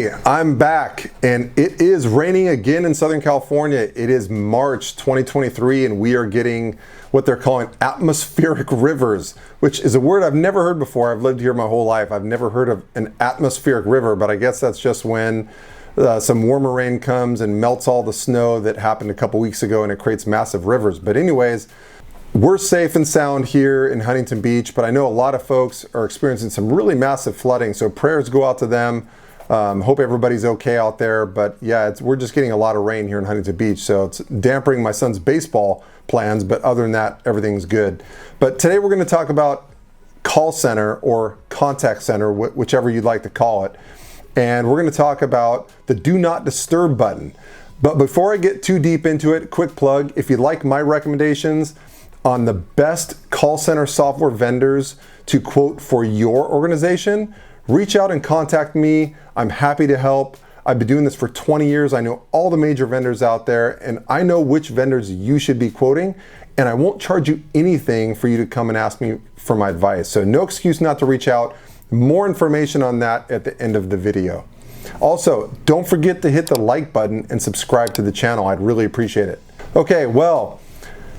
Hey, I'm back, and it is raining again in Southern California. It is March 2023, and we are getting what they're calling atmospheric rivers, which is a word I've never heard before. I've lived here my whole life. I've never heard of an atmospheric river, but I guess that's just when some warmer rain comes and melts all the snow that happened a couple weeks ago, and it creates massive rivers. But anyways, we're safe and sound here in Huntington Beach, but I know a lot of folks are experiencing some really massive flooding, so prayers go out to them. Hope everybody's okay out there, but yeah, we're just getting a lot of rain here in Huntington Beach, so it's dampening my son's baseball plans, but other than that, everything's good. But today we're going to talk about call center or contact center, whichever you'd like to call it, and we're going to talk about the Do Not Disturb button. But before I get too deep into it, quick plug, if you'd like my recommendations on the best call center software vendors to quote for your organization, reach out and contact me. I'm happy to help. I've been doing this for 20 years. I know all the major vendors out there, and I know which vendors you should be quoting, and I won't charge you anything for you to come and ask me for my advice. So no excuse not to reach out. More information on that at the end of the video. Also, don't forget to hit the like button and subscribe to the channel. I'd really appreciate it. Okay, well,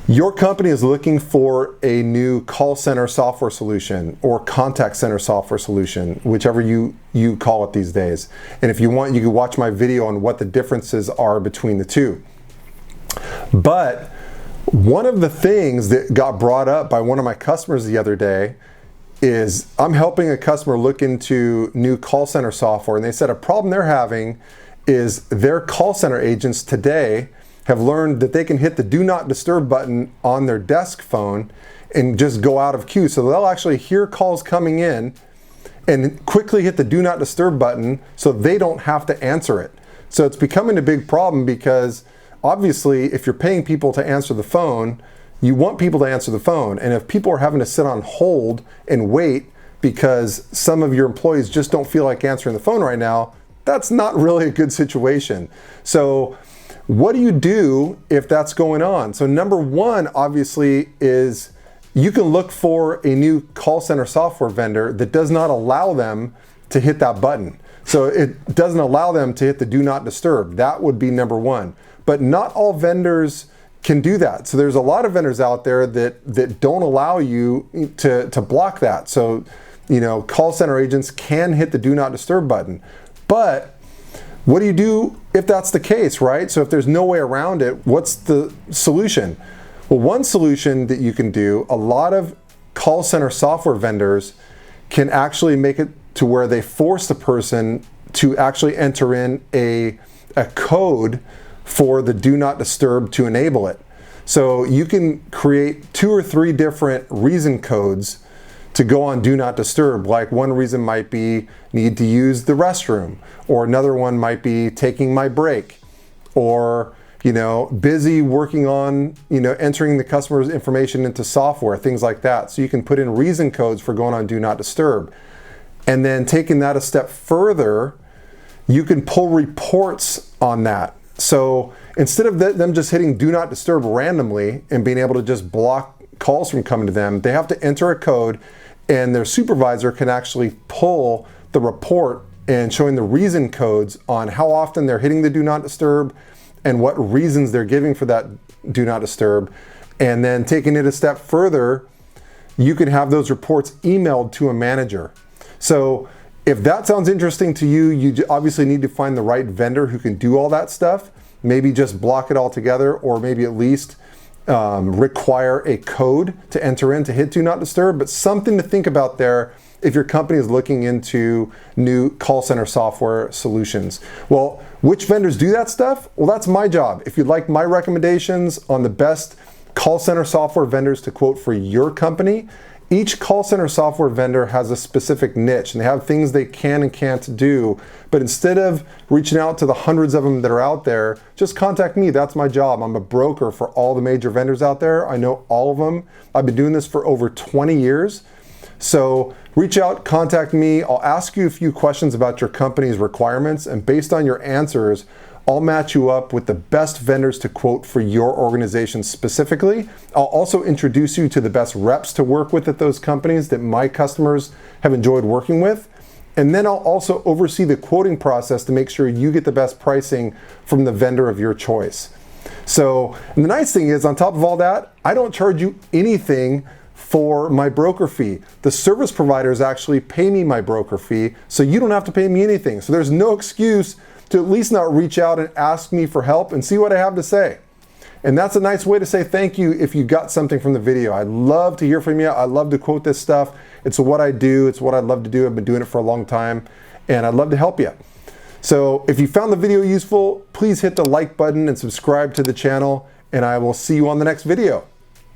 your company is looking for a new call center software solution or contact center software solution, whichever you call it these days. And if you want, you can watch my video on what the differences are between the two. But one of the things that got brought up by one of my customers the other day is I'm helping a customer look into new call center software, and they said a problem they're having is their call center agents today have learned that they can hit the Do Not Disturb button on their desk phone and just go out of queue. So they'll actually hear calls coming in and quickly hit the Do Not Disturb button so they don't have to answer it. So it's becoming a big problem because obviously if you're paying people to answer the phone, you want people to answer the phone. And if people are having to sit on hold and wait because some of your employees just don't feel like answering the phone right now, that's not really a good situation. So what do you do if that's going on? So number one, obviously, is you can look for a new call center software vendor that does not allow them to hit that button. So it doesn't allow them to hit the Do Not Disturb. That would be number one. But not all vendors can do that. So there's a lot of vendors out there that don't allow you to block that. So, you know, call center agents can hit the Do Not Disturb button. But what do you do if that's the case, right? So if there's no way around it, what's the solution? Well, one solution that you can do, a lot of call center software vendors can actually make it to where they force the person to actually enter in a code for the Do Not Disturb to enable it. So you can create 2 or 3 different reason codes to go on Do Not Disturb. Like one reason might be need to use the restroom, or another one might be taking my break, or, you know, busy working on, you know, entering the customer's information into software, things like that. So you can put in reason codes for going on Do Not Disturb. And then taking that a step further, you can pull reports on that. So instead of them just hitting Do Not Disturb randomly and being able to just block calls from coming to them, they have to enter a code, and their supervisor can actually pull the report and showing the reason codes on how often they're hitting the Do Not Disturb and what reasons they're giving for that Do Not Disturb. And then taking it a step further, you can have those reports emailed to a manager. So if that sounds interesting to you, you obviously need to find the right vendor who can do all that stuff. Maybe just block it all together, or maybe at least require a code to enter in to hit Do Not Disturb, but something to think about there if your company is looking into new call center software solutions. Well, which vendors do that stuff? Well, that's my job. If you'd like my recommendations on the best call center software vendors to quote for your company, each call center software vendor has a specific niche, and they have things they can and can't do. But instead of reaching out to the hundreds of them that are out there, just contact me. That's my job. I'm a broker for all the major vendors out there. I know all of them. I've been doing this for over 20 years. So reach out, contact me. I'll ask you a few questions about your company's requirements, and based on your answers, I'll match you up with the best vendors to quote for your organization specifically. I'll also introduce you to the best reps to work with at those companies that my customers have enjoyed working with. And then I'll also oversee the quoting process to make sure you get the best pricing from the vendor of your choice. So, and the nice thing is, on top of all that, I don't charge you anything for my broker fee. The service providers actually pay me my broker fee, so you don't have to pay me anything. So there's no excuse to at least not reach out and ask me for help and see what I have to say. And that's a nice way to say thank you if you got something from the video. I'd love to hear from you. I love to quote this stuff. It's what I do. It's what I love to do. I've been doing it for a long time, and I'd love to help you. So if you found the video useful, please hit the like button and subscribe to the channel, and I will see you on the next video.